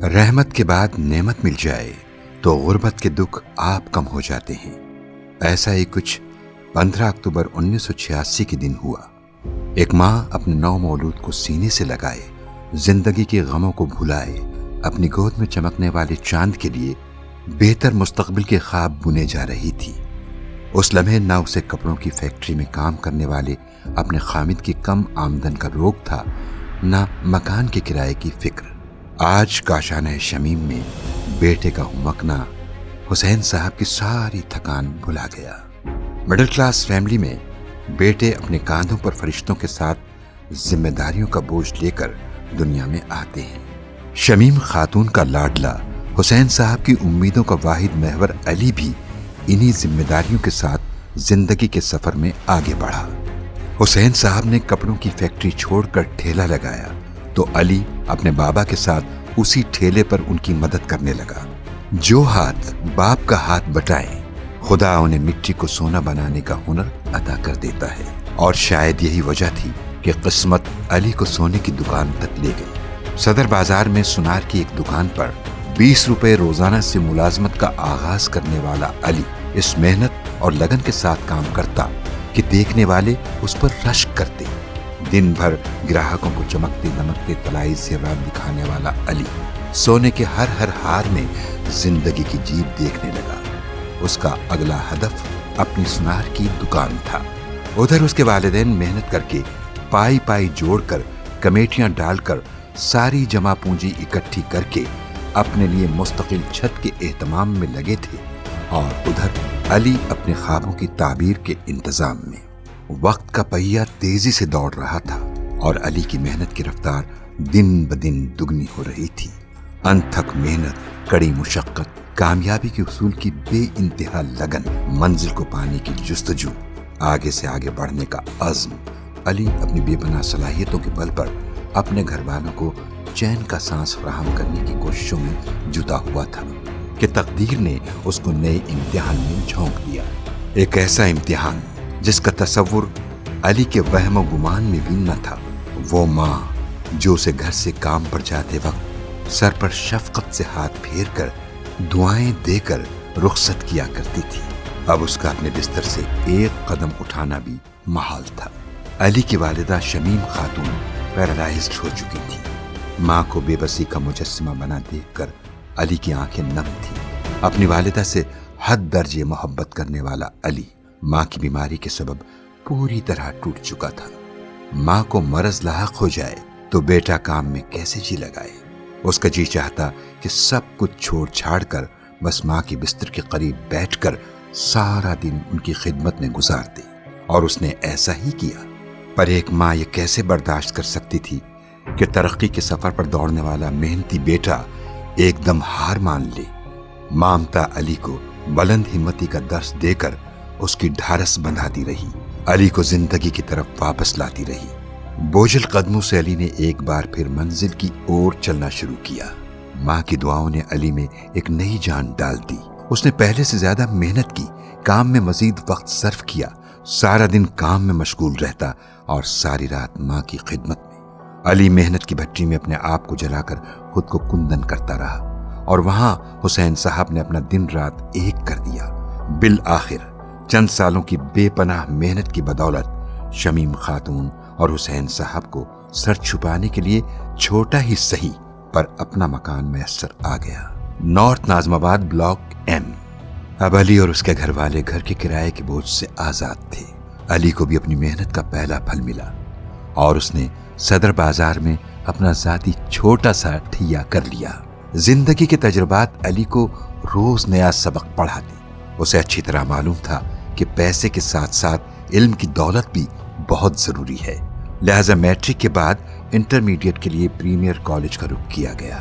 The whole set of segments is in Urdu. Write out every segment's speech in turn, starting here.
رحمت کے بعد نعمت مل جائے تو غربت کے دکھ آپ کم ہو جاتے ہیں۔ ایسا ہی کچھ 15 اکتوبر 1986 کے دن ہوا۔ ایک ماں اپنے نو مولود کو سینے سے لگائے، زندگی کے غموں کو بھلائے، اپنی گود میں چمکنے والے چاند کے لیے بہتر مستقبل کے خواب بنے جا رہی تھی۔ اس لمحے نہ اسے کپڑوں کی فیکٹری میں کام کرنے والے اپنے خامد کی کم آمدن کا روگ تھا، نہ مکان کے کرائے کی فکر۔ آج کاشانہ شمیم میں بیٹے کا ہمکنا حسین صاحب کی ساری تھکان بھلا گیا۔ مڈل کلاس فیملی میں بیٹے اپنے کاندھوں پر فرشتوں کے ساتھ ذمہ داریوں کا بوجھ لے کر دنیا میں آتے ہیں۔ شمیم خاتون کا لاڈلا حسین صاحب کی امیدوں کا واحد محور علی بھی انہی ذمہ داریوں کے ساتھ زندگی کے سفر میں آگے بڑھا۔ حسین صاحب نے کپڑوں کی فیکٹری چھوڑ کر ٹھیلا لگایا تو علی اپنے بابا کے ساتھ اسی ٹھیلے پر ان کی مدد کرنے لگا۔ جو ہاتھ باپ کا ہاتھ بٹائیں، خدا انہیں مٹی کو سونا بنانے کا ہنر عطا کر دیتا ہے، اور شاید یہی وجہ تھی کہ قسمت علی کو سونے کی دکان تک لے گئی۔ صدر بازار میں سنار کی ایک دکان پر 20 روپے روزانہ سے ملازمت کا آغاز کرنے والا علی اس محنت اور لگن کے ساتھ کام کرتا کہ دیکھنے والے اس پر رشک کرتے۔ دن بھر گراہکوں کو چمکتے دمکتے طلائی زیورات دکھانے والا علی سونے کے ہر ہار میں زندگی کی جیت دیکھنے لگا۔ اس کا اگلا ہدف اپنی سنار کی دکان تھا۔ ادھر اس کے والدین محنت کر کے پائی جوڑ کر کمیٹیاں ڈال کر ساری جمع پونجی اکٹھی کر کے اپنے لیے مستقل چھت کے اہتمام میں لگے تھے، اور ادھر علی اپنے خوابوں کی تعبیر کے انتظام میں۔ وقت کا پہیہ تیزی سے دوڑ رہا تھا اور علی کی محنت کی رفتار دن بدن دگنی ہو رہی تھی۔ انتھک محنت، کڑی مشقت، کامیابی کے حصول کی بے انتہا لگن، منزل کو پانے کی جستجو، آگے سے آگے بڑھنے کا عزم۔ علی اپنی بے پناہ صلاحیتوں کے بل پر اپنے گھر والوں کو چین کا سانس فراہم کرنے کی کوششوں میں جتا ہوا تھا کہ تقدیر نے اس کو نئے امتحان میں جھونک دیا۔ ایک ایسا امتحان جس کا تصور علی کے وہم و گمان میں بھی نہ تھا۔ وہ ماں جو اسے گھر سے کام پر جاتے وقت سر پر شفقت سے ہاتھ پھیر کر دعائیں دے کر رخصت کیا کرتی تھی، اب اس کا اپنے بستر سے ایک قدم اٹھانا بھی محال تھا۔ علی کی والدہ شمیم خاتون پیرالائزڈ ہو چکی تھی۔ ماں کو بے بسی کا مجسمہ بنا دیکھ کر علی کی آنکھیں نم تھی۔ اپنی والدہ سے حد درجے محبت کرنے والا علی ماں کی بیماری کے سبب پوری طرح ٹوٹ چکا تھا۔ ماں کو مرض لاحق ہو جائے تو بیٹا کام میں کیسے جی لگائے؟ اس کا جی چاہتا کہ سب کچھ چھوڑ چھاڑ کر بس ماں کے بستر کے قریب بیٹھ کر سارا دن ان کی خدمت میں گزار دے، اور اس نے ایسا ہی کیا۔ پر ایک ماں یہ کیسے برداشت کر سکتی تھی کہ ترقی کے سفر پر دوڑنے والا محنتی بیٹا ایک دم ہار مان لے؟ مامتا علی کو بلند ہمتی کا درس دے کر اس کی ڈھارس بندھاتی رہی، علی کو زندگی کی طرف واپس لاتی رہی۔ بوجھل قدموں سے علی نے ایک بار پھر منزل کی اور چلنا شروع کیا۔ ماں کی دعاؤں نے علی میں ایک نئی جان ڈال دی۔ اس نے پہلے سے زیادہ محنت کی، کام میں مزید وقت صرف کیا، سارا دن کام میں مشغول رہتا اور ساری رات ماں کی خدمت میں۔ علی محنت کی بھٹی میں اپنے آپ کو جلا کر خود کو کندن کرتا رہا، اور وہاں حسین صاحب نے اپنا دن رات ایک کر دیا۔ بالآخر چند سالوں کی بے پناہ محنت کی بدولت شمیم خاتون اور حسین صاحب کو سر چھپانے کے لیے چھوٹا ہی صحیح پر اپنا مکان میسر آ گیا، نارتھ ناظم آباد بلاک ایم۔ اب علی اور اس کے گھر والے گھر کے کرائے کے بوجھ سے آزاد تھے۔ علی کو بھی اپنی محنت کا پہلا پھل ملا، اور اس نے صدر بازار میں اپنا ذاتی چھوٹا سا ٹھیا کر لیا۔ زندگی کے تجربات علی کو روز نیا سبق پڑھاتے۔ اسے اچھی طرح معلوم تھا کہ پیسے کے ساتھ ساتھ علم کی دولت بھی بہت ضروری ہے، لہذا میٹرک کے بعد انٹرمیڈیٹ کے لیے پریمیئر کالج کا رخ کیا گیا۔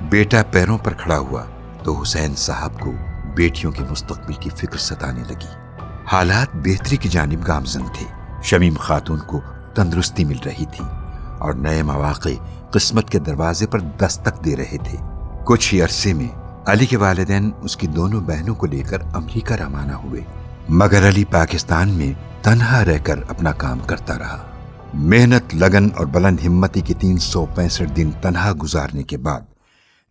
بیٹا پیروں پر کھڑا ہوا تو حسین صاحب کو بیٹیوں کے مستقبل کی فکر ستانے لگی۔ حالات بہتری کی جانب گامزن تھے۔ شمیم خاتون کو تندرستی مل رہی تھی اور نئے مواقع قسمت کے دروازے پر دستک دے رہے تھے۔ کچھ ہی عرصے میں علی کے والدین اس کی دونوں بہنوں کو لے کر امریکہ روانہ ہوئے، مگر علی پاکستان میں تنہا رہ کر اپنا کام کرتا رہا۔ محنت، لگن اور بلند ہمتی کے 365 دن تنہا گزارنے کے بعد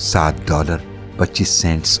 $7.25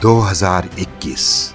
2021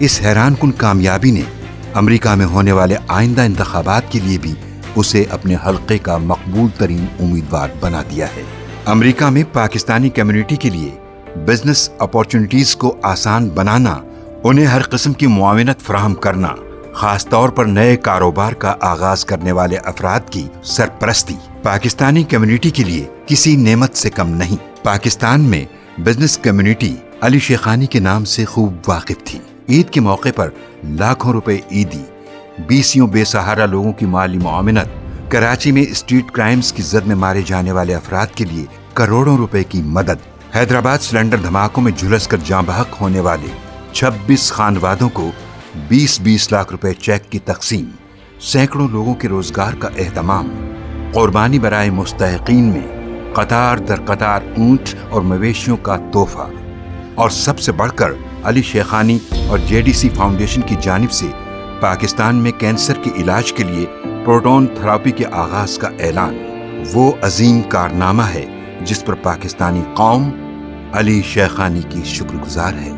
اس حیران کن کامیابی نے امریکہ میں ہونے والے آئندہ انتخابات کے لیے بھی اسے اپنے حلقے کا مقبول ترین امیدوار بنا دیا ہے۔ امریکہ میں پاکستانی کمیونٹی کے لیے بزنس اپارچونٹیز کو آسان بنانا، انہیں ہر قسم کی معاونت فراہم کرنا، خاص طور پر نئے کاروبار کا آغاز کرنے والے افراد کی سرپرستی پاکستانی کمیونٹی کے لیے کسی نعمت سے کم نہیں۔ پاکستان میں بزنس کمیونٹی علی شیخانی کے نام سے خوب واقف تھی۔ عید کے موقع پر لاکھوں روپے عیدی، بیسیوں بے سہارا لوگوں کی مالی معاونت، کراچی میں اسٹریٹ کرائمز کی زد میں مارے جانے والے افراد کے لیے کروڑوں روپے کی مدد، حیدرآباد سلنڈر دھماکوں میں جھلس کر جاں بحق ہونے والے 26 خانوادوں کو 20 لاکھ روپے چیک کی تقسیم، سینکڑوں لوگوں کے روزگار کا اہتمام، قربانی برائے مستحقین میں قطار در قطار اونٹ اور مویشیوں کا تحفہ، اور سب سے بڑھ کر علی شیخانی اور JDC فاؤنڈیشن کی جانب سے پاکستان میں کینسر کے علاج کے لیے پروٹون تھراپی کے آغاز کا اعلان، وہ عظیم کارنامہ ہے جس پر پاکستانی قوم علی شیخانی کی شکر گزار ہے۔